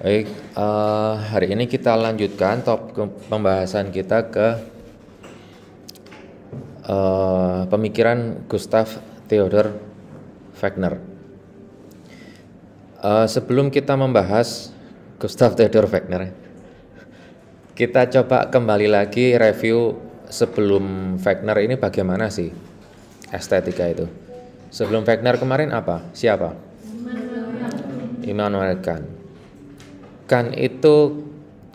Baik, hari ini kita lanjutkan pembahasan kita ke pemikiran Gustav Theodor Wagner. Sebelum kita membahas Gustav Theodor Wagner, kita coba kembali lagi review sebelum Wagner ini bagaimana sih estetika itu. Sebelum Wagner kemarin apa? Siapa? Immanuel Kant. Kant itu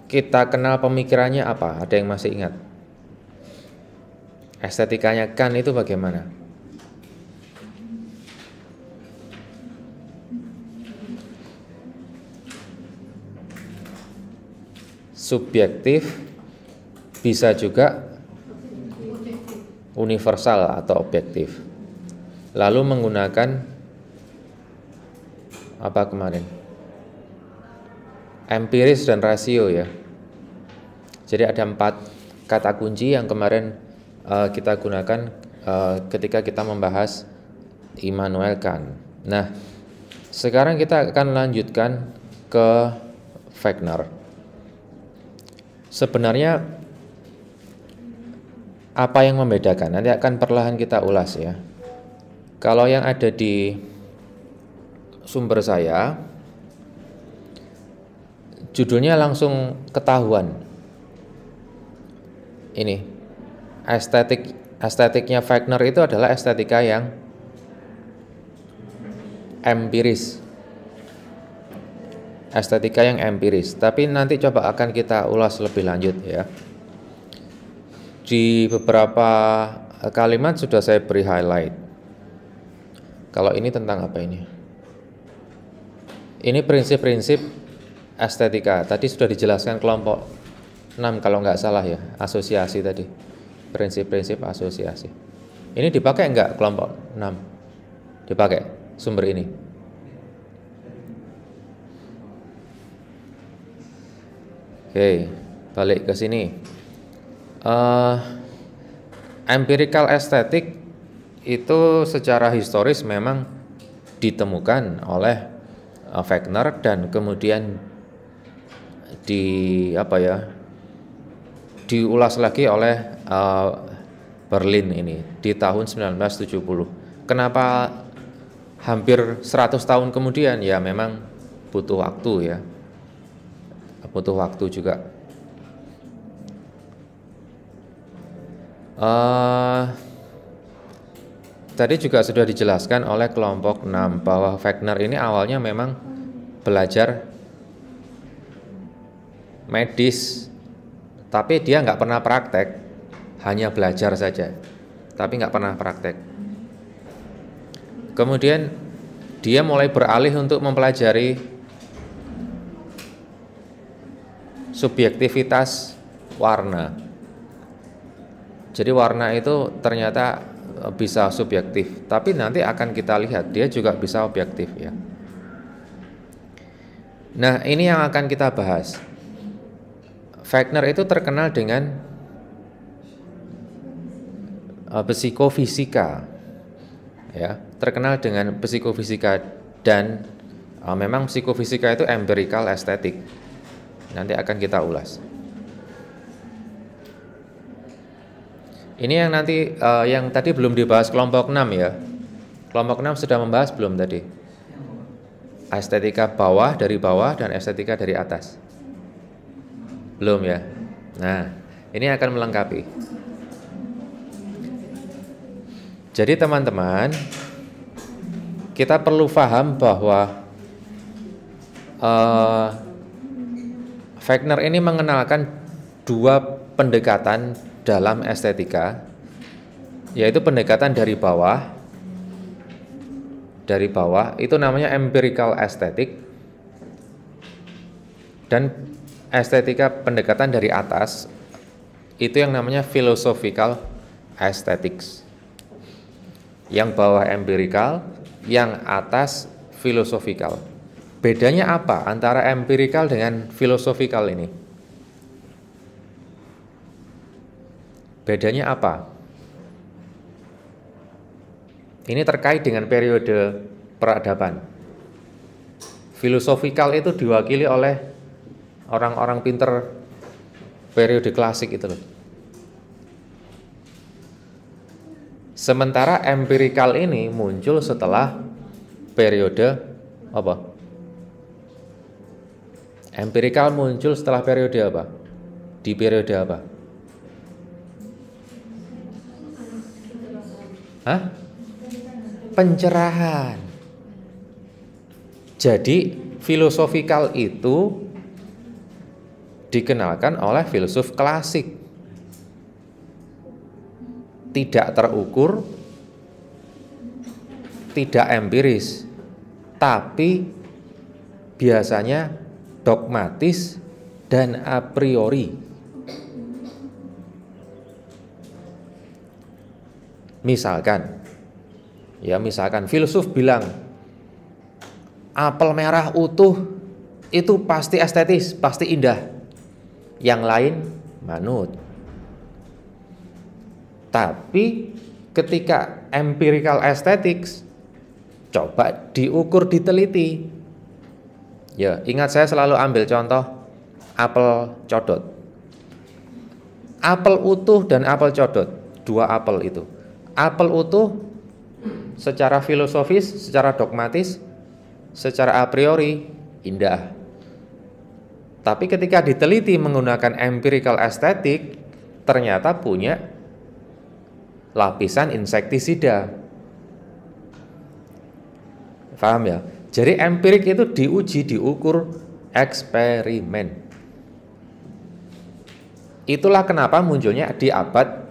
kita kenal pemikirannya apa? Ada yang masih ingat? Estetikanya Kant itu bagaimana? Subjektif, bisa juga universal atau objektif. Lalu menggunakan apa kemarin? Empiris dan rasio ya. Jadi ada 4 kata kunci yang kemarin kita gunakan ketika kita membahas Immanuel Kant. Nah, sekarang kita akan lanjutkan ke Wagner. Sebenarnya apa yang membedakan? Nanti akan perlahan kita ulas ya. Kalau yang ada di sumber saya, judulnya langsung ketahuan. Ini estetiknya Wagner itu adalah estetika yang empiris. Estetika yang empiris. Tapi nanti coba akan kita ulas lebih lanjut ya. Di beberapa kalimat sudah saya beri highlight. Kalau ini tentang apa ini? Ini prinsip-prinsip estetika. Tadi sudah dijelaskan kelompok 6 kalau nggak salah ya, asosiasi tadi. Prinsip-prinsip asosiasi. Ini dipakai nggak kelompok 6? Dipakai sumber ini. Oke, balik ke sini. Empirical estetik itu secara historis memang ditemukan oleh Wagner dan kemudian diulas lagi oleh Berlin ini di tahun 1970. Kenapa hampir 100 tahun kemudian? Ya memang butuh waktu ya. Butuh waktu juga. Tadi juga sudah dijelaskan oleh kelompok 6 bahwa Wagner ini awalnya memang belajar medis, tapi dia nggak pernah praktek, hanya belajar saja, tapi nggak pernah praktek. Kemudian dia mulai beralih untuk mempelajari subjektivitas warna. Jadi warna itu ternyata bisa subjektif, tapi nanti akan kita lihat dia juga bisa objektif ya. Nah, ini yang akan kita bahas. Wagner itu terkenal dengan psikofisika, ya, terkenal dengan psikofisika dan memang psikofisika itu empirical estetik. Nanti akan kita ulas. Ini yang nanti yang tadi belum dibahas kelompok 6 ya. Kelompok 6 sudah membahas belum tadi? Estetika bawah dari bawah dan estetika dari atas. Belum ya. Nah, ini akan melengkapi. Jadi teman-teman, kita perlu paham bahwa Wagner ini mengenalkan 2 pendekatan dalam estetika, yaitu pendekatan dari bawah. Dari bawah itu namanya empirical estetik, dan estetika pendekatan dari atas itu yang namanya philosophical aesthetics. Yang bawah empirical, yang atas philosophical. Bedanya apa antara empirical dengan philosophical ini? Bedanya apa? Ini terkait dengan periode peradaban. Filosofikal itu diwakili oleh orang-orang pinter periode klasik itu loh. Sementara empirikal ini muncul setelah periode apa? Empirikal muncul setelah periode apa? Di periode apa? Hah? Pencerahan. Jadi filosofikal itu dikenalkan oleh filsuf klasik. Tidak terukur, tidak empiris, tapi biasanya dogmatis dan a priori. Misalkan filsuf bilang apel merah utuh itu pasti estetis, pasti indah. Yang lain manut. Tapi ketika empirical aesthetics coba diukur, diteliti. Ya, ingat saya selalu ambil contoh apel codot. Apel utuh dan apel codot, dua apel itu. Apel utuh secara filosofis, secara dogmatis, secara a priori indah. Tapi ketika diteliti menggunakan empirical aesthetic, ternyata punya lapisan insektisida. Paham ya? Jadi empirik itu diuji, diukur eksperimen. Itulah kenapa munculnya di abad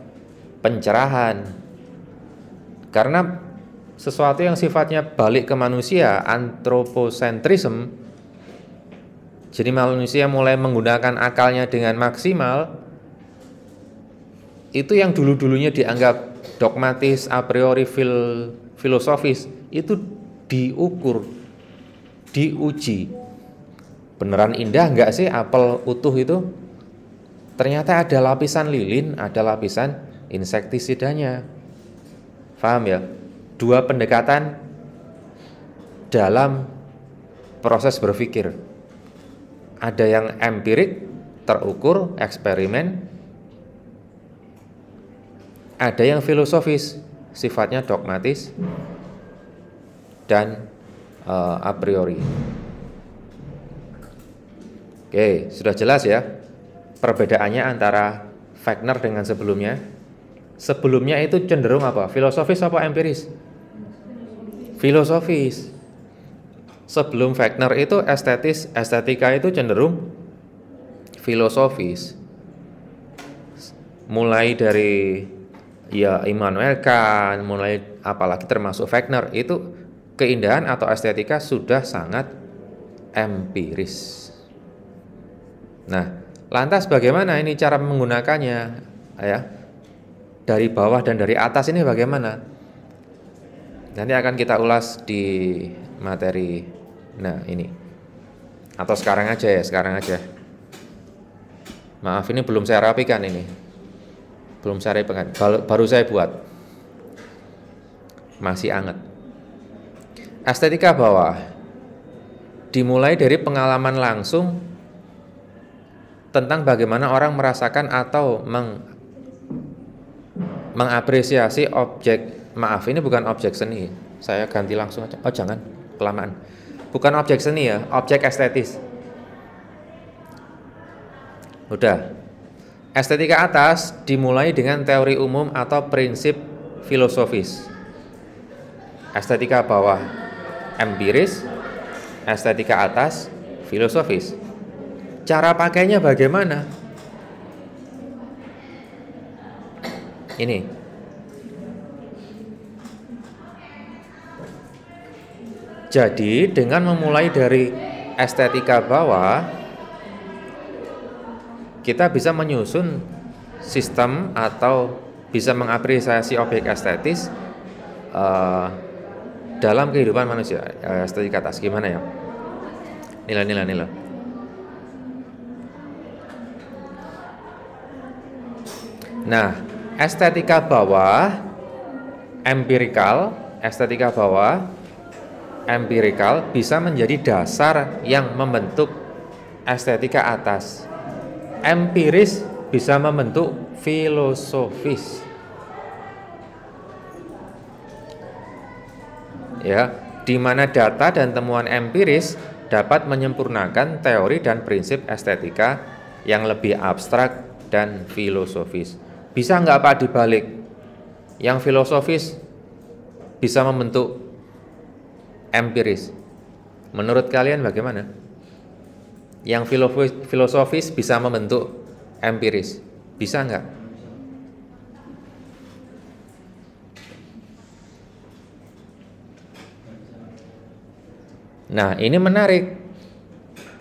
pencerahan. Karena sesuatu yang sifatnya balik ke manusia, anthropocentrism, jadi manusia mulai menggunakan akalnya dengan maksimal, itu yang dulu-dulunya dianggap dogmatis, a priori filosofis, itu diukur, diuji. Beneran indah enggak sih apel utuh itu? Ternyata ada lapisan lilin, ada lapisan insektisidanya. Paham ya? Dua pendekatan dalam proses berpikir. Ada yang empirik, terukur, eksperimen. Ada yang filosofis, sifatnya dogmatis dan a priori. Oke, sudah jelas ya perbedaannya antara Wagner dengan sebelumnya. Sebelumnya itu cenderung apa? Filosofis apa empiris? Filosofis. Sebelum Wagner itu estetika itu cenderung filosofis. Mulai dari ya Immanuel Kant, mulai apalagi termasuk Wagner, itu keindahan atau estetika sudah sangat empiris. Nah, lantas bagaimana ini cara menggunakannya ya? Dari bawah dan dari atas ini bagaimana? Nanti akan kita ulas di materi. Nah, ini. Atau sekarang aja ya, sekarang aja. Maaf, ini belum saya rapikan ini. Belum saya rapikan. Baru saya buat. Masih anget. Estetika bawah dimulai dari pengalaman langsung tentang bagaimana orang merasakan atau mengapresiasi objek. Maaf, ini bukan objek seni. Saya ganti langsung aja. Oh jangan, kelamaan. Bukan objek seni ya, objek estetis. Udah. Estetika atas dimulai dengan teori umum atau prinsip filosofis. Estetika bawah empiris, estetika atas filosofis. Cara pakainya bagaimana? Ini. Jadi dengan memulai dari estetika bawah, kita bisa menyusun sistem atau bisa mengapresiasi objek estetis dalam kehidupan manusia. Estetika atas gimana ya? Nilai. Nah, estetika bawah empirikal bisa menjadi dasar yang membentuk estetika atas. Empiris bisa membentuk filosofis. Ya, di mana data dan temuan empiris dapat menyempurnakan teori dan prinsip estetika yang lebih abstrak dan filosofis. Bisa nggak Pak dibalik? Yang filosofis bisa membentuk empiris. Menurut kalian bagaimana? Yang filosofis bisa membentuk empiris. Bisa nggak? Nah, ini menarik.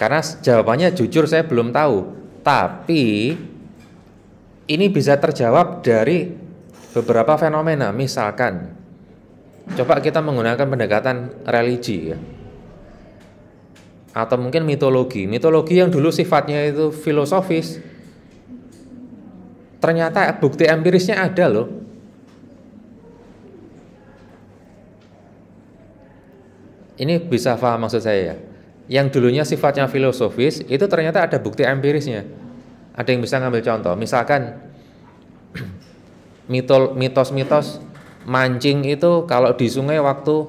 Karena jawabannya jujur saya belum tahu. Tapi ini bisa terjawab dari beberapa fenomena. Misalkan, coba kita menggunakan pendekatan religi ya. Atau mungkin mitologi. Mitologi yang dulu sifatnya itu filosofis, ternyata bukti empirisnya ada loh. Ini bisa paham maksud saya ya. Yang dulunya sifatnya filosofis, itu ternyata ada bukti empirisnya. Ada yang bisa ngambil contoh. Misalkan mitos-mitos mancing itu kalau di sungai waktu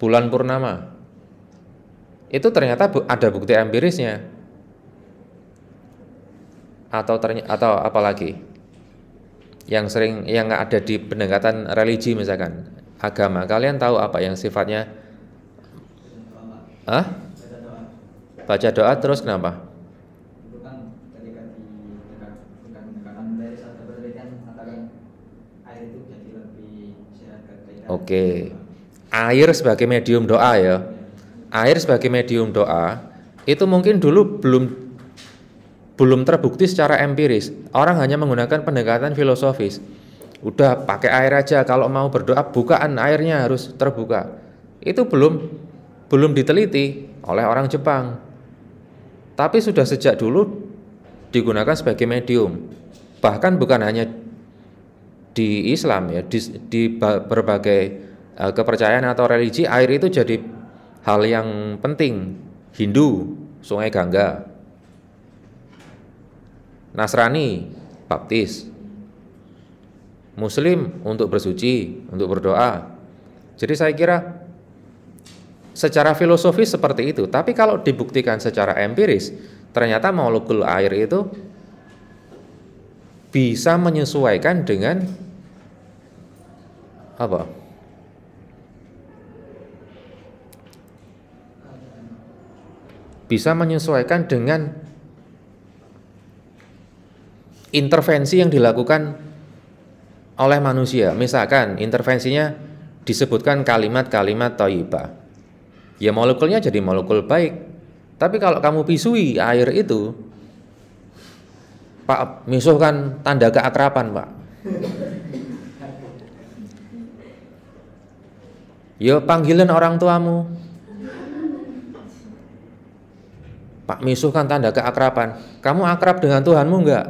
bulan purnama, itu ternyata ada bukti empirisnya. Atau apa lagi? Yang ada di pendekatan religi misalkan agama. Kalian tahu apa yang sifatnya baca doa terus kenapa? Itu kan ketika bukan dari satu penelitian mengatakan air itu jadi lebih sehat ketika. Oke. Air sebagai medium doa ya. Air sebagai medium doa itu mungkin dulu belum terbukti secara empiris. Orang hanya menggunakan pendekatan filosofis. Udah pakai air aja, kalau mau berdoa bukaan airnya harus terbuka. Itu belum diteliti oleh orang Jepang. Tapi sudah sejak dulu digunakan sebagai medium. Bahkan bukan hanya di Islam ya, di berbagai kepercayaan atau religi air itu jadi hal yang penting. Hindu, Sungai Gangga. Nasrani, baptis. Muslim untuk bersuci, untuk berdoa. Jadi saya kira secara filosofis seperti itu, tapi kalau dibuktikan secara empiris, ternyata molekul air itu bisa menyesuaikan dengan apa? Bisa menyesuaikan dengan intervensi yang dilakukan oleh manusia. Misalkan intervensinya disebutkan kalimat-kalimat thayyibah. Ya molekulnya jadi molekul baik. Tapi kalau kamu pisui air itu, Pak, misuh kan tanda keakraban, Pak. Ya panggilan orang tuamu. Pak, misuh kan tanda keakraban. Kamu akrab dengan Tuhanmu enggak?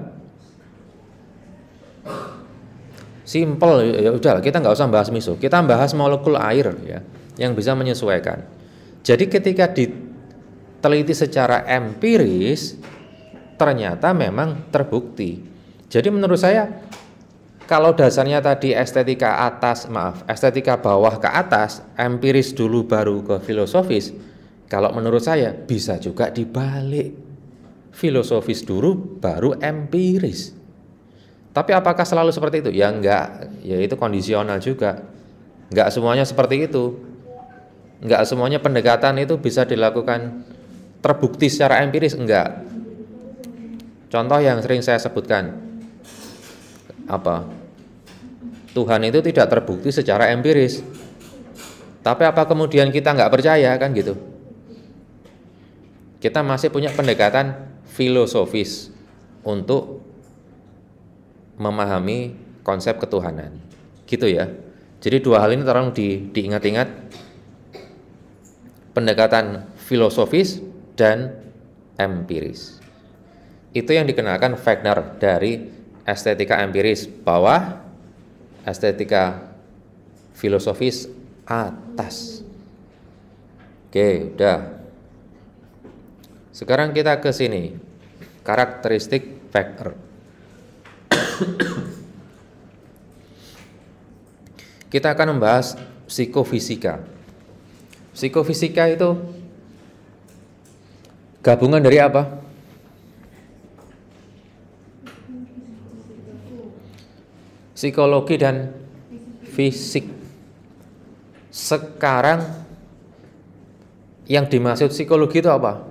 Simple, ya udah kita nggak usah bahas misuh. Kita bahas molekul air ya, yang bisa menyesuaikan. Jadi ketika diteliti secara empiris, ternyata memang terbukti. Jadi menurut saya, kalau dasarnya tadi estetika bawah ke atas, empiris dulu baru ke filosofis, kalau menurut saya bisa juga dibalik. Filosofis dulu baru empiris. Tapi apakah selalu seperti itu? Ya enggak, ya itu kondisional juga. Enggak semuanya seperti itu. Enggak semuanya pendekatan itu bisa dilakukan terbukti secara empiris, enggak. Contoh yang sering saya sebutkan, apa? Tuhan itu tidak terbukti secara empiris. Tapi apa kemudian kita enggak percaya kan gitu? Kita masih punya pendekatan filosofis untuk memahami konsep ketuhanan. Gitu ya. Jadi dua hal ini tolong diingat-ingat. Pendekatan filosofis dan empiris. Itu yang dikenalkan Wagner dari estetika empiris bawah, estetika filosofis atas. Oke, udah. Sekarang kita ke sini. Karakteristik factor. Kita akan membahas psikofisika. Psikofisika itu gabungan dari apa? Psikologi dan fisik. Sekarang yang dimaksud psikologi itu apa?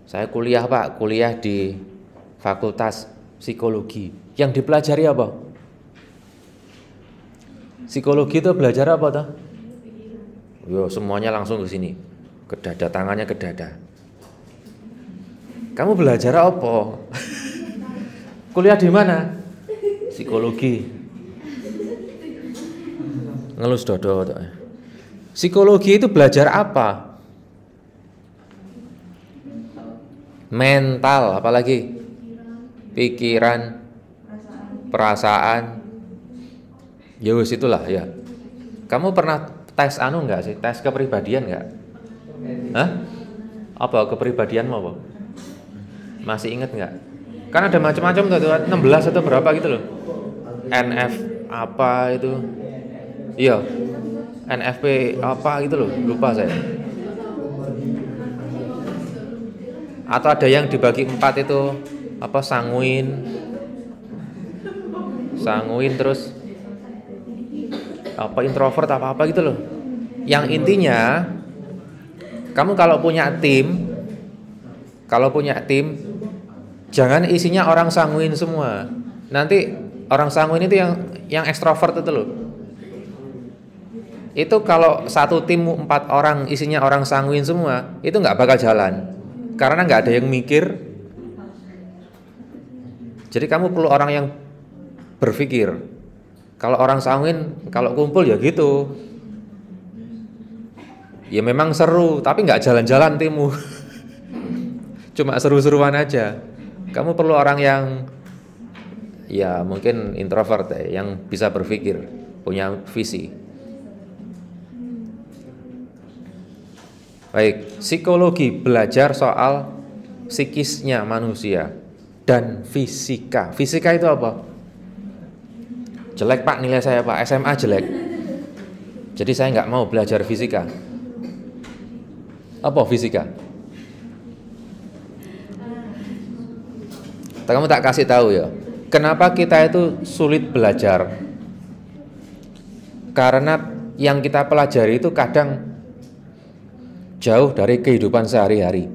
Saya kuliah Pak, kuliah di Fakultas Psikologi. Yang dipelajari apa? Psikologi itu belajar apa toh? Yo, semuanya langsung ke sini. Ke dada, tangannya ke dada. Kamu belajar apa? Kuliah di mana? Psikologi. Ngelus dodo toh. Psikologi itu belajar apa? Mental, apalagi? Pikiran, perasaan. Ya wis itulah ya. Kamu pernah tes anu enggak sih? Tes kepribadian enggak? Hah? Apa kepribadian mau apa? Masih inget enggak? Kan ada macam-macam tuh, 16 atau berapa gitu loh. NF apa itu? Iya. NFP apa gitu loh, lupa saya. Atau ada yang dibagi 4 itu apa sanguin terus apa introvert apa gitu loh. Yang intinya kamu kalau punya tim jangan isinya orang sanguin semua. Nanti orang sanguin itu yang ekstrovert itu loh. Itu kalau satu tim 4 orang isinya orang sanguin semua, itu nggak bakal jalan. Karena nggak ada yang mikir. Jadi kamu perlu orang yang berpikir. Kalau orang sanguin, kalau kumpul ya gitu. Ya memang seru, tapi nggak jalan-jalan timmu. Cuma seru-seruan aja. Kamu perlu orang yang ya mungkin introvert ya, yang bisa berpikir, punya visi. Baik, psikologi belajar soal psikisnya manusia dan fisika. Fisika itu apa? Jelek Pak nilai saya Pak, SMA jelek. Jadi saya nggak mau belajar fisika. Apa fisika? Kamu tak kasih tahu ya. Kenapa kita itu sulit belajar? Karena yang kita pelajari itu kadang jauh dari kehidupan sehari-hari.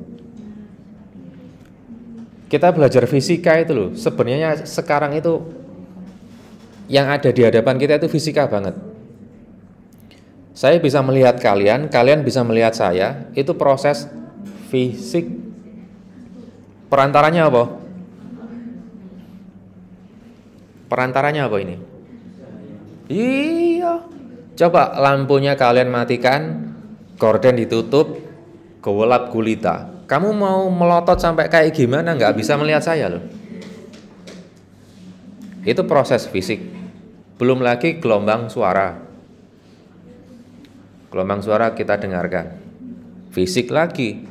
Kita belajar fisika itu loh, sebenarnya sekarang itu yang ada di hadapan kita itu fisika banget. Saya bisa melihat kalian bisa melihat saya, itu proses fisik. Perantaranya apa? Perantaranya apa ini? Iya. Coba lampunya kalian matikan, gorden ditutup, gelap gulita. Kamu mau melotot sampai kayak gimana nggak bisa melihat saya loh. Itu proses fisik. Belum lagi gelombang suara. Gelombang suara kita dengarkan. Fisik lagi.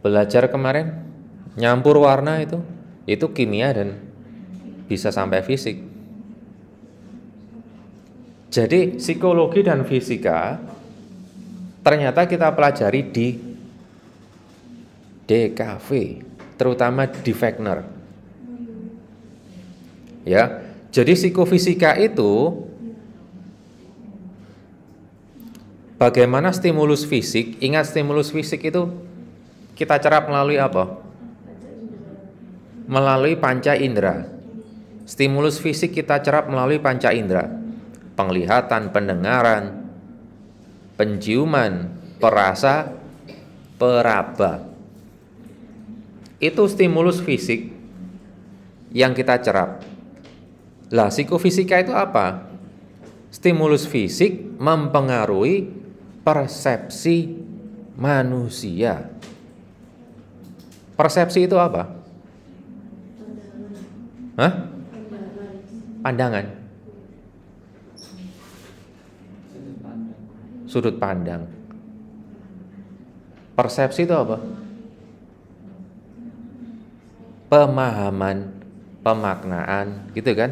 Belajar kemarin nyampur warna itu kimia dan bisa sampai fisik. Jadi psikologi dan fisika ternyata kita pelajari di DKV, terutama di Wagner. Ya, jadi psikofisika itu bagaimana stimulus fisik. Ingat stimulus fisik itu kita cerap melalui apa? Melalui panca indera. Stimulus fisik kita cerap melalui panca indera. Penglihatan, pendengaran, penciuman, perasa, peraba. Itu stimulus fisik yang kita cerap. Lah, psikofisika itu apa? Stimulus fisik mempengaruhi persepsi manusia. Persepsi itu apa? Hah? Pandangan. sudut pandang. Persepsi itu apa? Pemahaman, pemaknaan, gitu kan?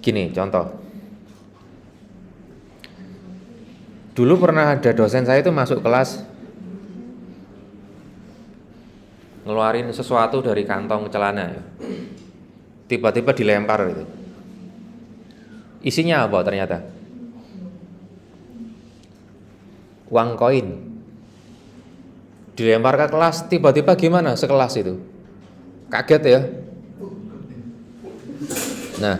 Gini, contoh. Dulu pernah ada dosen saya itu masuk kelas ngeluarin sesuatu dari kantong celana, tiba-tiba dilempar gitu. Isinya apa ternyata? Uang koin. Dilempar ke kelas, tiba-tiba gimana sekelas itu? Kaget ya. Nah,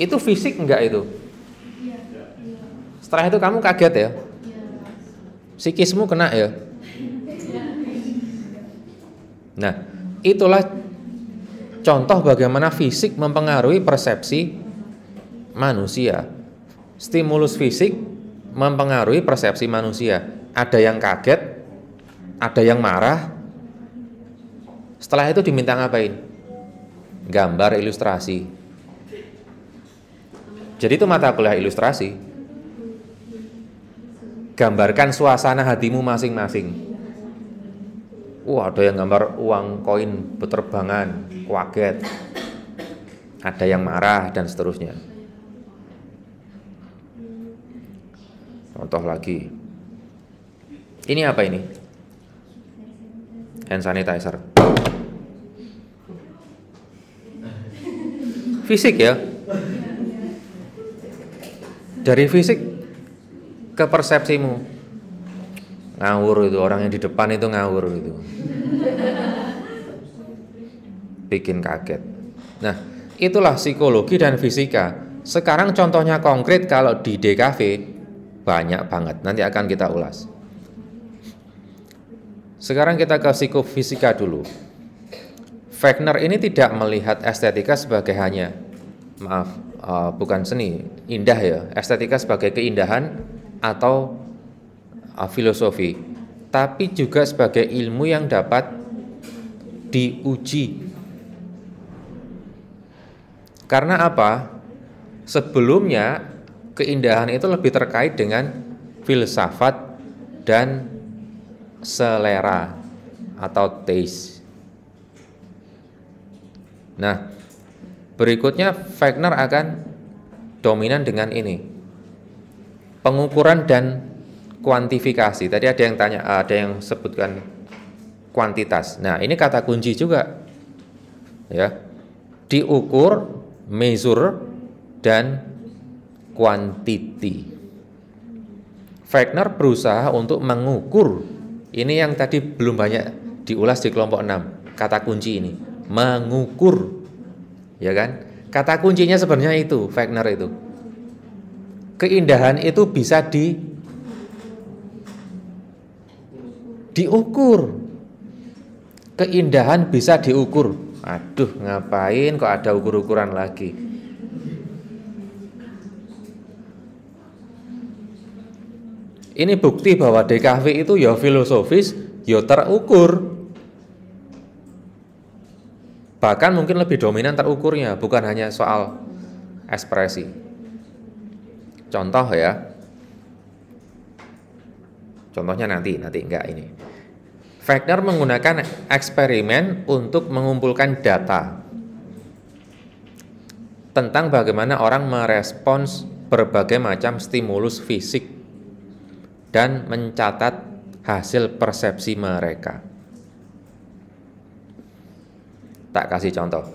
itu fisik enggak itu? Setelah itu kamu kaget ya? Psikismu kena ya? Nah, itulah contoh bagaimana fisik mempengaruhi persepsi manusia. Stimulus fisik mempengaruhi persepsi manusia. Ada yang kaget, ada yang marah. Setelah itu diminta ngapain? Gambar ilustrasi. Jadi itu mata kuliah ilustrasi. Gambarkan suasana hatimu masing-masing. Ada yang gambar uang koin beterbangan, kaget. Ada yang marah dan seterusnya. Contoh lagi. Ini apa ini? Hand sanitizer. Fisik ya. Dari fisik ke persepsimu. Ngawur itu, orang yang di depan itu ngawur itu. Bikin kaget. Nah, itulah psikologi dan fisika. Sekarang contohnya konkret kalau di DKV banyak banget. Nanti akan kita ulas. Sekarang kita ke psikofisika dulu. Wagner ini tidak melihat estetika sebagai hanya, bukan seni, indah ya. Estetika sebagai keindahan atau filosofi, tapi juga sebagai ilmu yang dapat diuji. Karena apa? Sebelumnya keindahan itu lebih terkait dengan filsafat dan selera atau taste. Nah, berikutnya Wagner akan dominan dengan ini, pengukuran dan kuantifikasi. Tadi ada yang tanya, ada yang sebutkan kuantitas. Nah, ini kata kunci juga. Ya. Diukur, measure dan quantity. Wagner berusaha untuk mengukur. Ini yang tadi belum banyak diulas di kelompok 6. Kata kunci ini, mengukur. Ya kan? Kata kuncinya sebenarnya itu, Wagner itu. Keindahan itu bisa diukur. Keindahan bisa diukur. Aduh, ngapain kok ada ukur-ukuran lagi? Ini bukti bahwa DKV itu ya filosofis, ya terukur. Bahkan mungkin lebih dominan terukurnya, bukan hanya soal ekspresi. Contoh ya. Contohnya nanti enggak ini. Wagner menggunakan eksperimen untuk mengumpulkan data tentang bagaimana orang merespons berbagai macam stimulus fisik dan mencatat hasil persepsi mereka. Tak kasih contoh.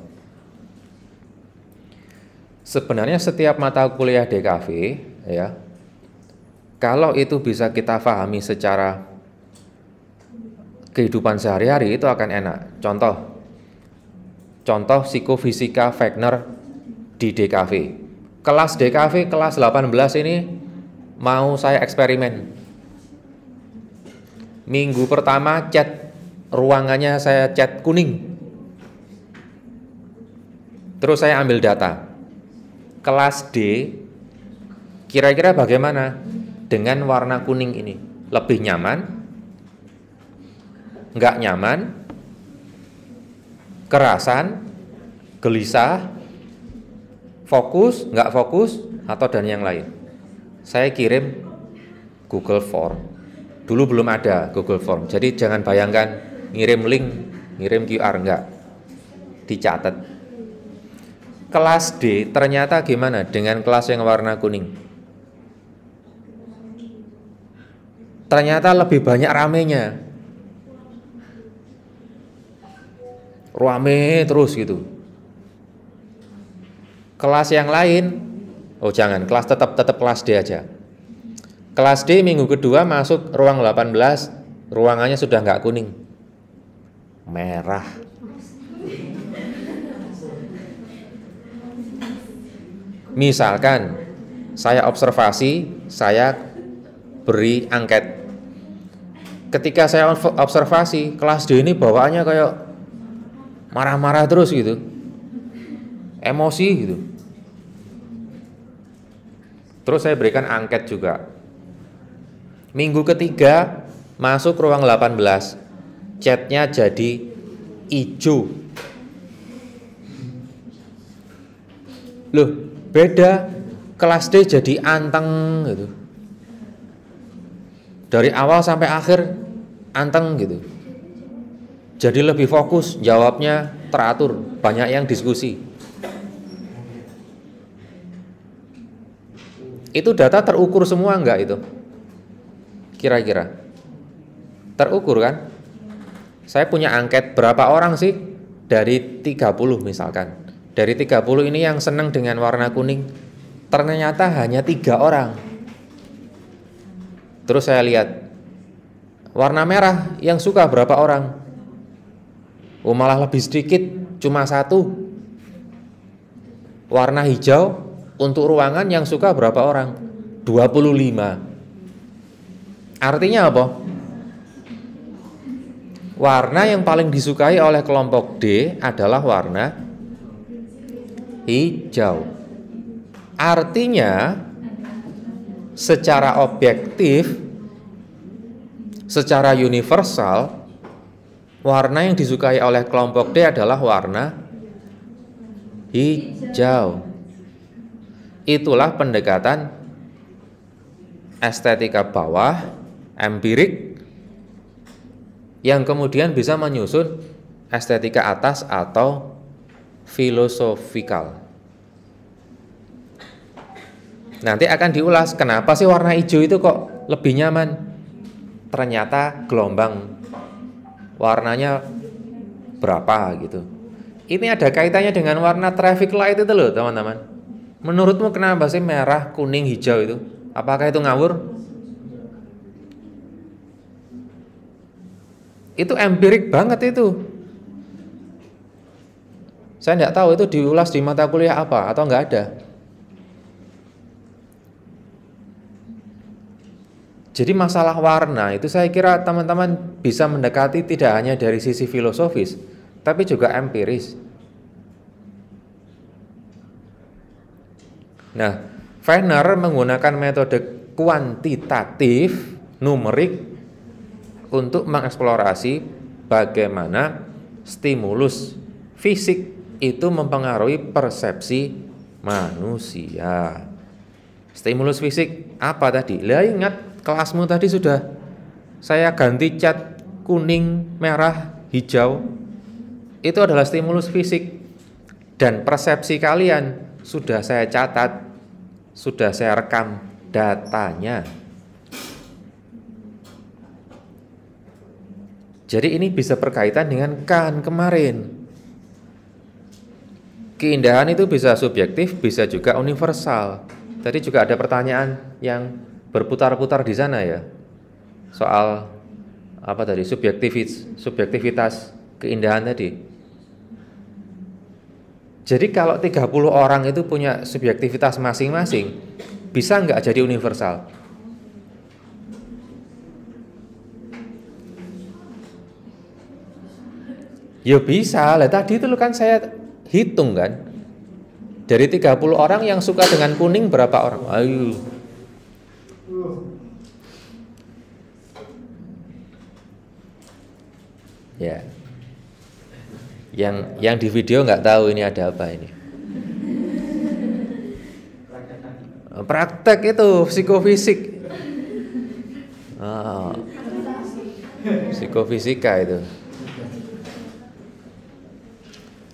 Sebenarnya setiap mata kuliah DKV ya, kalau itu bisa kita pahami secara kehidupan sehari-hari itu akan enak. Contoh psikofisika Wagner di DKV. Kelas DKV kelas 18 ini mau saya eksperimen. Minggu pertama cat ruangannya saya cat kuning. Terus saya ambil data. Kelas D kira-kira bagaimana dengan warna kuning ini? Lebih nyaman? Enggak nyaman? Kerasan? Gelisah? fokus, nggak fokus, atau dan yang lain. Saya kirim Google Form. Dulu belum ada Google Form, jadi jangan bayangkan ngirim link, ngirim QR, enggak. Dicatat. Kelas D ternyata gimana dengan kelas yang warna kuning? Ternyata lebih banyak ramenya. Rame terus gitu. Kelas yang lain, oh jangan, kelas tetap kelas D aja. Kelas D minggu kedua masuk ruang 18, ruangannya sudah nggak kuning, merah. Misalkan saya observasi, saya beri angket. Ketika saya observasi, kelas D ini bawaannya kayak marah-marah terus gitu, emosi gitu. Terus saya berikan angket juga. Minggu ketiga masuk ruang 18, chatnya jadi hijau. Loh, beda, kelas D jadi anteng gitu. Dari awal sampai akhir anteng gitu. Jadi lebih fokus, jawabnya teratur, banyak yang diskusi. Itu data terukur semua enggak itu? Kira-kira terukur kan? Saya punya angket berapa orang sih? Dari 30 misalkan. Dari 30 ini yang senang dengan warna kuning, ternyata hanya 3 orang. Terus saya lihat warna merah yang suka berapa orang? Oh malah lebih sedikit, cuma 1. Warna hijau untuk ruangan yang suka berapa orang? 25. Artinya apa? Warna yang paling disukai oleh kelompok D adalah warna hijau. Artinya secara objektif, secara universal, warna yang disukai oleh kelompok D adalah warna hijau. Itulah pendekatan estetika bawah, empirik, yang kemudian bisa menyusun estetika atas atau filosofikal. Nanti akan diulas kenapa sih warna hijau itu kok lebih nyaman. Ternyata gelombang warnanya berapa gitu. Ini ada kaitannya dengan warna traffic light itu loh teman-teman. Menurutmu kenapa sih merah, kuning, hijau itu? Apakah itu ngawur? Itu empirik banget itu. Saya tidak tahu itu diulas di mata kuliah apa atau nggak ada. Jadi masalah warna itu saya kira teman-teman bisa mendekati tidak hanya dari sisi filosofis, tapi juga empiris. Nah, Fener menggunakan metode kuantitatif, numerik, untuk mengeksplorasi bagaimana stimulus fisik itu mempengaruhi persepsi manusia. Stimulus fisik apa tadi? Lah ingat kelasmu tadi sudah saya ganti cat kuning, merah, hijau. Itu adalah stimulus fisik. Dan persepsi kalian sudah saya catat, sudah saya rekam datanya. Jadi ini bisa berkaitan dengan Kant kemarin. Keindahan itu bisa subjektif, bisa juga universal. Tadi juga ada pertanyaan yang berputar-putar di sana ya. Soal apa tadi? Subjektivitas keindahan tadi. Jadi kalau 30 orang itu punya subjektivitas masing-masing, bisa nggak jadi universal? Ya bisa, lah tadi itu kan saya hitung kan. Dari 30 orang yang suka dengan kuning berapa orang? Ayo. Ya. Yang di video nggak tahu ini ada apa ini. Praktek itu psikofisik. Ah, psikofisika itu.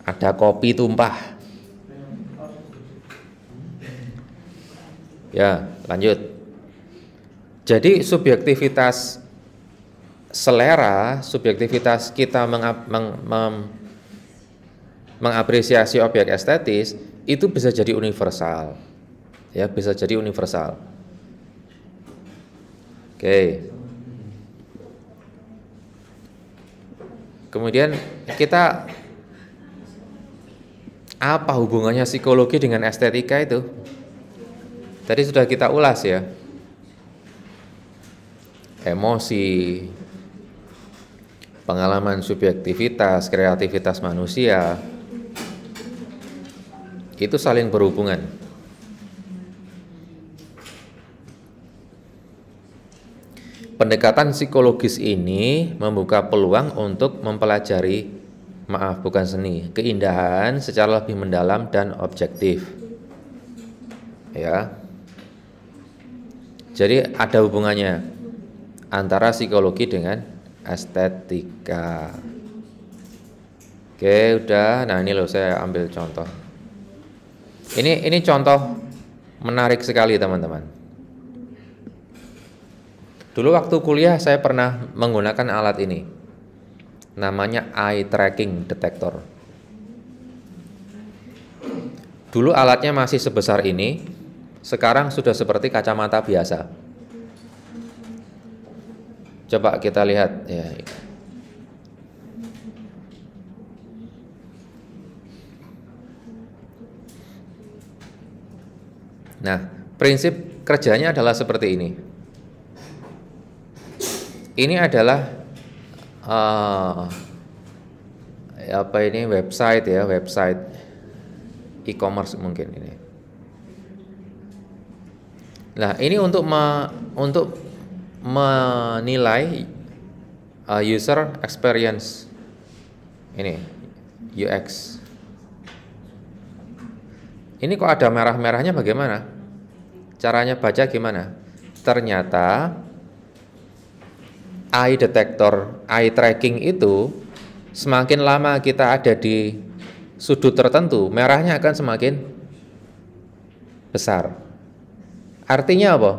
Ada kopi tumpah. Ya, lanjut. Jadi subjektivitas selera, subjektivitas kita mengapresiasi objek estetis itu bisa jadi universal. Ya, bisa jadi universal. Oke. Kemudian kita, apa hubungannya psikologi dengan estetika itu? Tadi sudah kita ulas ya. Emosi, pengalaman subjektivitas, kreativitas manusia, itu saling berhubungan. Pendekatan psikologis ini membuka peluang untuk mempelajari, bukan seni, keindahan secara lebih mendalam dan objektif. Ya. Jadi ada hubungannya antara psikologi dengan estetika. Oke, udah. Nah, ini loh saya ambil contoh. Ini contoh menarik sekali, teman-teman. Dulu waktu kuliah saya pernah menggunakan alat ini. Namanya eye tracking detector. Dulu alatnya masih sebesar ini. Sekarang sudah seperti kacamata biasa. Coba kita lihat ya. Nah, prinsip kerjanya adalah seperti ini. Ini adalah website ya, website e-commerce mungkin ini. Nah, ini untuk menilai user experience ini, UX. Ini kok ada merah-merahnya bagaimana? Caranya baca gimana? Ternyata eye detector, eye tracking itu semakin lama kita ada di sudut tertentu, merahnya akan semakin besar. Artinya apa?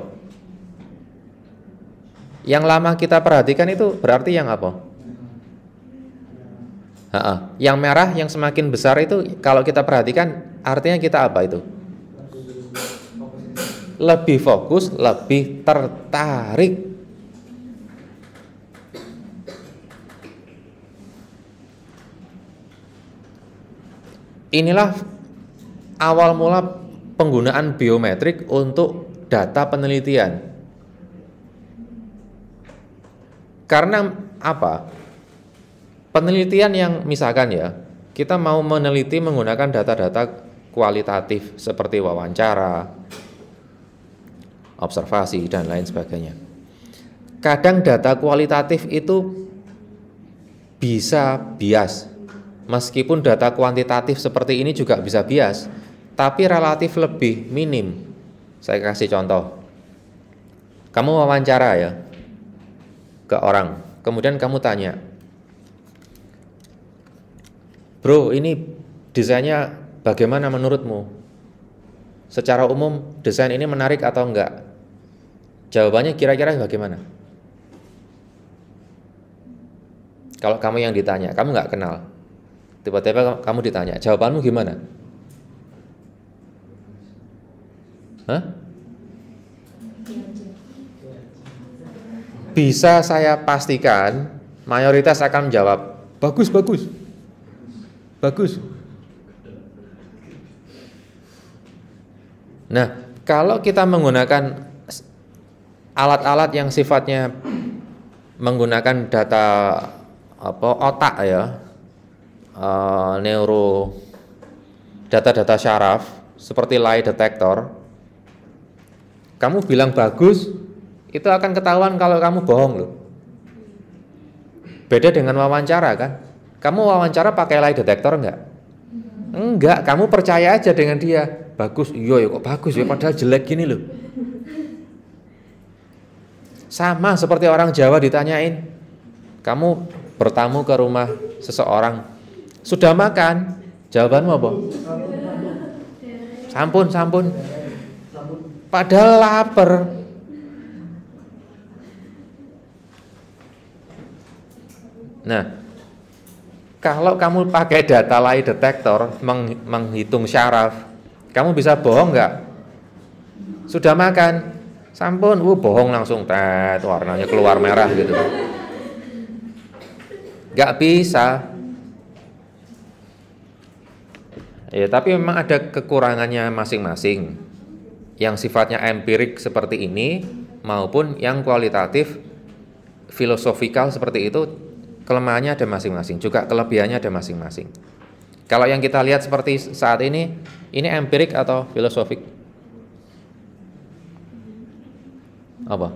Yang lama kita perhatikan itu berarti yang apa? Yang merah yang semakin besar itu kalau kita perhatikan artinya kita apa itu? Lebih fokus, lebih tertarik. Inilah awal mula penggunaan biometrik untuk data penelitian. Karena apa? Penelitian yang misalkan ya, kita mau meneliti menggunakan data-data kualitatif seperti wawancara, observasi, dan lain sebagainya. Kadang data kualitatif itu bisa bias. Meskipun data kuantitatif seperti ini juga bisa bias, tapi relatif lebih minim. Saya kasih contoh. Kamu wawancara ya ke orang, kemudian kamu tanya, "Bro, ini desainnya bagaimana menurutmu? Secara umum desain ini menarik atau enggak?" Jawabannya kira-kira bagaimana? Kalau kamu yang ditanya, kamu nggak kenal, tiba-tiba kamu ditanya, jawabanmu gimana? Hah? Bisa saya pastikan mayoritas akan menjawab, bagus, bagus, bagus. Nah, kalau kita menggunakan alat-alat yang sifatnya menggunakan data otak ya, neuro, data-data syaraf seperti lie detector, kamu bilang bagus, itu akan ketahuan kalau kamu bohong loh. Beda dengan wawancara kan? Kamu wawancara pakai lie detector enggak? Enggak, kamu percaya aja dengan dia. bagus. Iya ya kok bagus ya padahal jelek gini loh. Sama seperti orang Jawa ditanyain, kamu bertamu ke rumah seseorang, sudah makan? Jawabanmu apa? Sampun, sampun. Padahal lapar. Nah, kalau kamu pakai data lie detector menghitung syaraf, kamu bisa bohong nggak? Sudah makan? Sampun, bohong langsung, warnanya keluar merah gitu. Nggak bisa. Ya, tapi memang ada kekurangannya masing-masing. Yang sifatnya empirik seperti ini maupun yang kualitatif filosofikal seperti itu, kelemahannya ada masing-masing, juga kelebihannya ada masing-masing. Kalau yang kita lihat seperti saat ini empirik atau filosofik? Apa?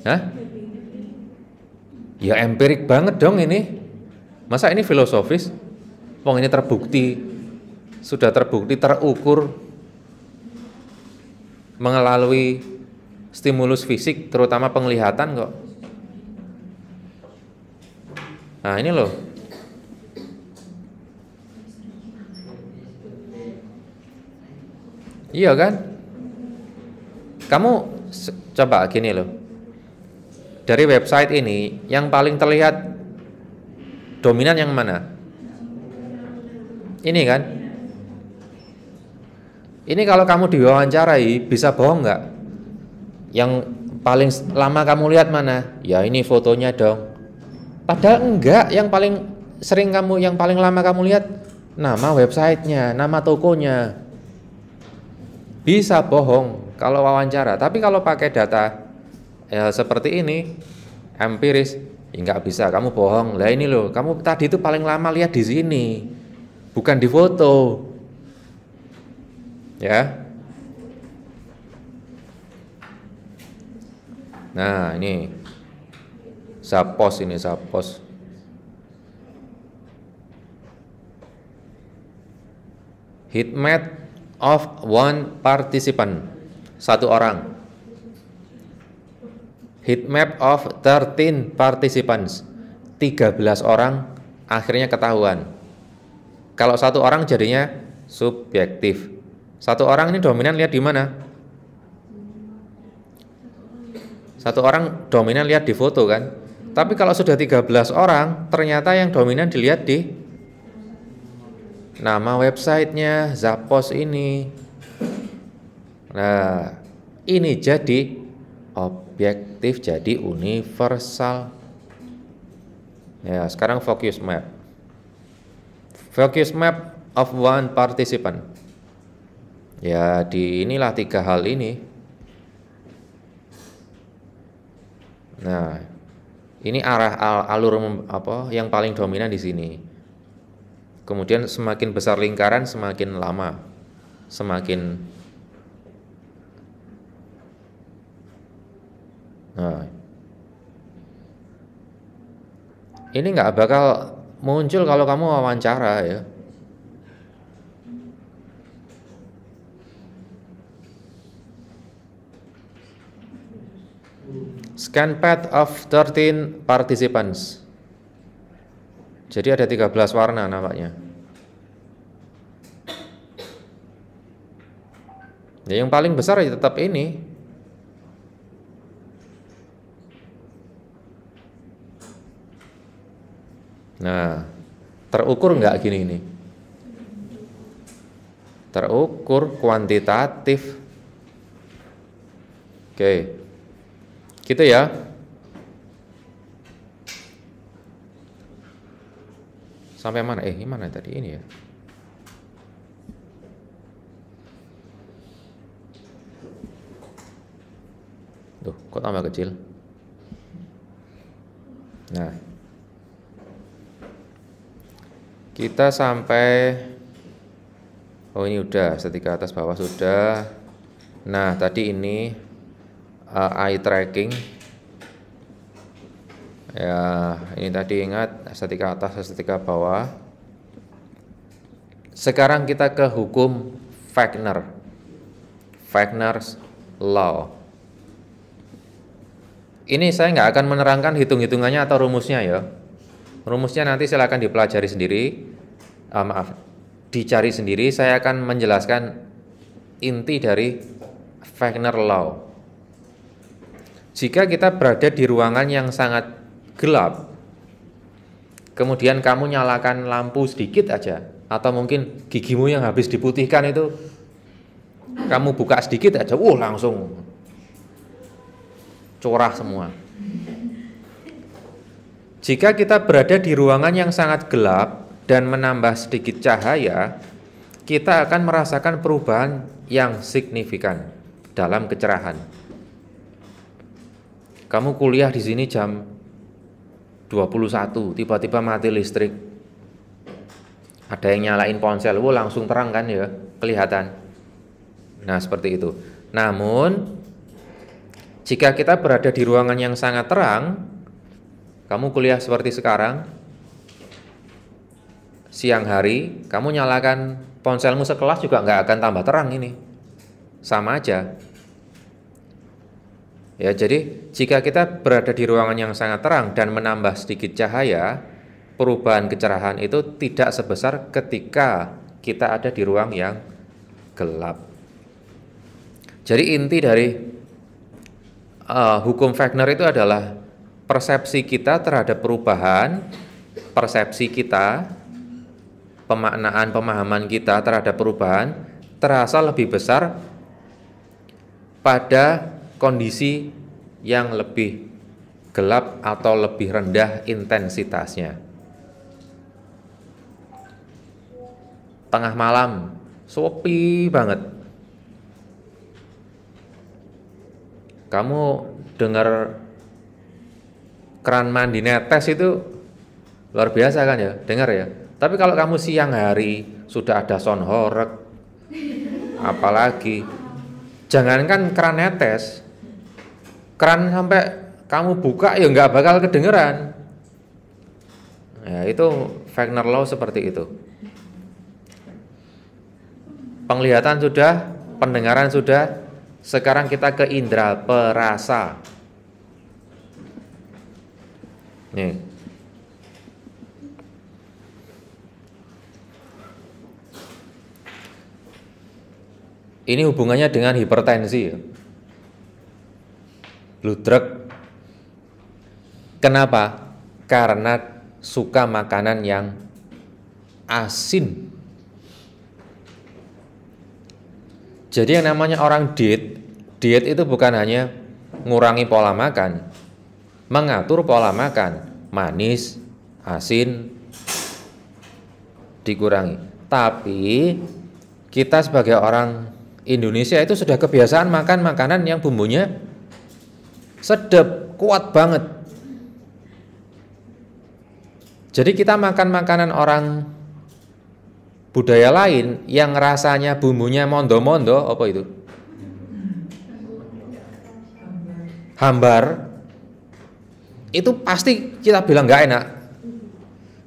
Hah? Ya empirik banget dong ini. Masa ini filosofis? Wong ini terbukti, sudah terbukti, terukur melalui stimulus fisik, terutama penglihatan kok. Nah ini loh. Iya kan? Kamu coba gini loh. Dari website ini yang paling terlihat dominan yang mana? Ini kan? Ini kalau kamu diwawancarai bisa bohong nggak? Yang paling lama kamu lihat mana? Ya ini fotonya dong. Padahal enggak, yang paling lama kamu lihat nama websitenya, nama tokonya. Bisa bohong kalau wawancara, tapi kalau pakai data ya seperti ini empiris, ya nggak bisa, kamu bohong. Lah ini loh, kamu tadi itu paling lama lihat di sini, bukan di foto. Ya. Nah, ini Zappos ini, Zappos. Heat map of one participant, satu orang. Heat map of 13 participants, 13 orang akhirnya ketahuan. Kalau satu orang jadinya subjektif. Satu orang ini dominan lihat di mana? Satu orang dominan lihat di foto kan? Tapi kalau sudah 13 orang, ternyata yang dominan dilihat di nama websitenya, Zappos ini. Nah, ini jadi objektif, jadi universal. Ya, sekarang focus map. Focus map of one participant. Ya, di inilah 3 hal ini. Nah, ini arah alur apa yang paling dominan di sini. Kemudian semakin besar lingkaran semakin lama, semakin. Nah, ini nggak bakal muncul kalau kamu wawancara ya. Scan path of 13 participants. Jadi ada 13 warna nampaknya. Ya, yang paling besar ya tetap ini. Nah, terukur nggak gini ini? Terukur kuantitatif. Oke. Gitu ya. Sampai mana? Ini mana tadi ini ya? Tuh, kok tambah kecil? Nah. Kita sampai ini udah, setika atas bawah sudah. Nah, tadi ini eye tracking. Ya, ini tadi ingat setika atas, setika bawah. Sekarang kita ke hukum Wagner. Wagner's Law. Ini saya nggak akan menerangkan hitung-hitungannya atau rumusnya ya. Rumusnya nanti silakan dipelajari sendiri. Dicari sendiri. Saya akan menjelaskan inti dari Wagner Law. Jika kita berada di ruangan yang sangat gelap, kemudian kamu nyalakan lampu sedikit aja, atau mungkin gigimu yang habis diputihkan itu kamu buka sedikit aja, langsung corah semua. Jika kita berada di ruangan yang sangat gelap dan menambah sedikit cahaya, kita akan merasakan perubahan yang signifikan dalam kecerahan. Kamu kuliah di sini jam 21, tiba-tiba mati listrik. Ada yang nyalain ponsel, langsung terang kan ya, kelihatan. Nah, seperti itu. Namun, jika kita berada di ruangan yang sangat terang, kamu kuliah seperti sekarang, siang hari, kamu nyalakan ponselmu sekelas juga nggak akan tambah terang ini. Sama aja. Ya, jadi jika kita berada di ruangan yang sangat terang dan menambah sedikit cahaya, perubahan kecerahan itu tidak sebesar ketika kita ada di ruang yang gelap. Jadi inti dari hukum Wagner itu adalah persepsi kita terhadap perubahan, persepsi kita, pemahaman kita terhadap perubahan terasa lebih besar pada kondisi yang lebih gelap atau lebih rendah intensitasnya. Tengah malam, sepi banget. Kamu dengar keran mandi netes itu luar biasa kan ya, dengar ya. Tapi kalau kamu siang hari sudah ada sound horeg, apalagi jangankan keran netes, keran sampai kamu buka ya nggak bakal kedengeran. Ya, itu Wagner Law seperti itu. Penglihatan sudah, pendengaran sudah, sekarang kita ke indera perasa. Nih. Ini hubungannya dengan hipertensi ya. Ludruk. Kenapa? Karena suka makanan yang asin. Jadi yang namanya orang diet itu bukan hanya ngurangi pola makan, mengatur pola makan, manis, asin dikurangi. Tapi kita sebagai orang Indonesia itu sudah kebiasaan makan makanan yang bumbunya sedap, kuat banget. Jadi kita makan makanan orang budaya lain yang rasanya bumbunya mondo-mondo, apa itu? Hambar. Itu pasti kita bilang nggak enak.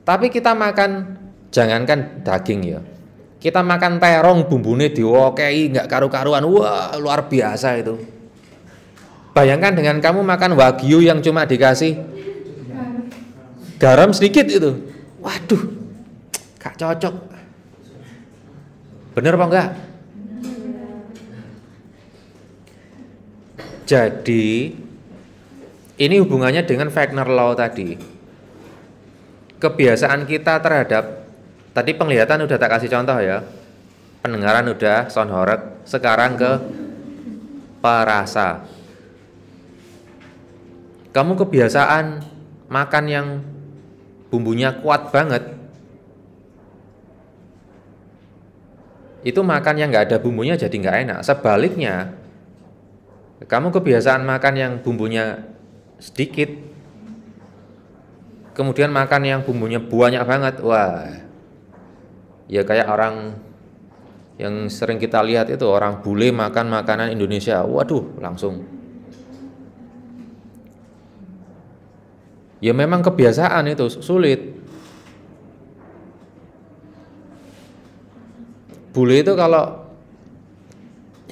Tapi kita makan, jangankan daging ya, kita makan terong bumbunya diwokei nggak karu-karuan, wah luar biasa itu. Bayangkan dengan kamu makan wagyu yang cuma dikasih garam sedikit itu, waduh, gak cocok. Bener apa enggak? Jadi ini hubungannya dengan Wagner Law tadi. Kebiasaan kita terhadap, tadi penglihatan udah tak kasih contoh ya, pendengaran udah, sound horeg. Sekarang ke perasa. Kamu kebiasaan makan yang bumbunya kuat banget, itu makan yang nggak ada bumbunya jadi nggak enak. Sebaliknya, kamu kebiasaan makan yang bumbunya sedikit, kemudian makan yang bumbunya banyak banget, wah, ya kayak orang yang sering kita lihat itu, orang bule makan makanan Indonesia, waduh, langsung. Ya memang kebiasaan itu sulit. bule itu kalau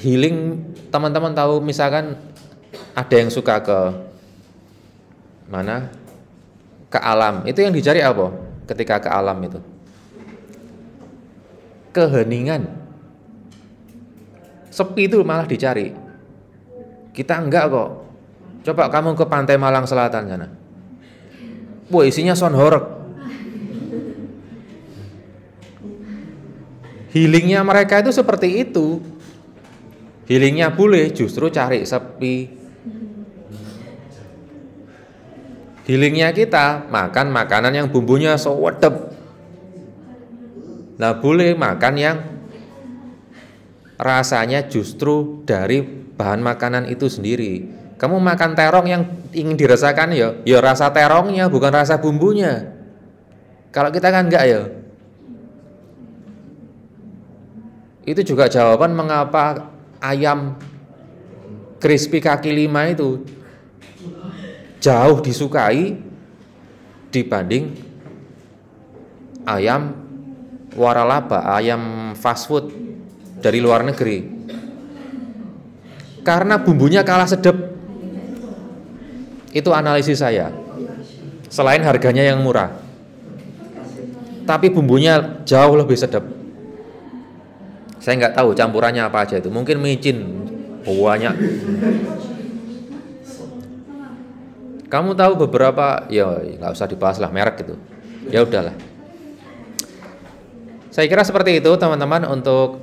healing, teman-teman tahu misalkan ada yang suka ke mana? Ke alam. Itu yang dicari apa? Ketika ke alam itu. Keheningan. Sepi itu malah dicari. Kita enggak kok. Coba kamu ke pantai Malang Selatan sana. Wah, isinya sound horeg. Healingnya mereka itu seperti itu. Healingnya boleh justru cari sepi. Healingnya kita makan makanan yang bumbunya sewedep. Nah, boleh makan yang rasanya justru dari bahan makanan itu sendiri. Kamu makan terong yang ingin dirasakan ya rasa terongnya, bukan rasa bumbunya. Kalau kita kan enggak ya. Itu juga jawaban mengapa ayam crispy kaki lima itu jauh disukai dibanding ayam waralaba, ayam fast food dari luar negeri. Karena bumbunya kalah sedap. Itu analisis saya. Selain harganya yang murah, tapi bumbunya jauh lebih sedap. Saya nggak tahu campurannya apa aja itu. Mungkin micin banyak. Kamu tahu beberapa, ya nggak usah dibahas lah merek gitu. Ya udahlah. Saya kira seperti itu teman-teman untuk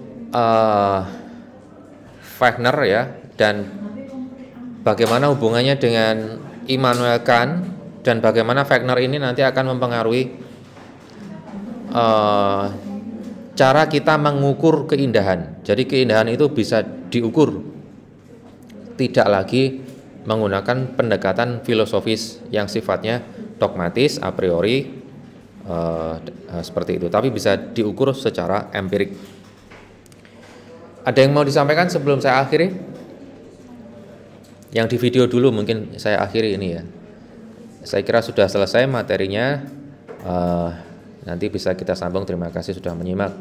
Wagner ya, dan bagaimana hubungannya dengan Immanuel Kant, dan bagaimana Wagner ini nanti akan mempengaruhi cara kita mengukur keindahan. Jadi keindahan itu bisa diukur, tidak lagi menggunakan pendekatan filosofis yang sifatnya dogmatis a priori seperti itu, tapi bisa diukur secara empirik. Ada yang mau disampaikan sebelum saya akhiri? Yang di video dulu mungkin saya akhiri ini ya. Saya kira sudah selesai materinya. Nanti bisa kita sambung. Terima kasih sudah menyimak.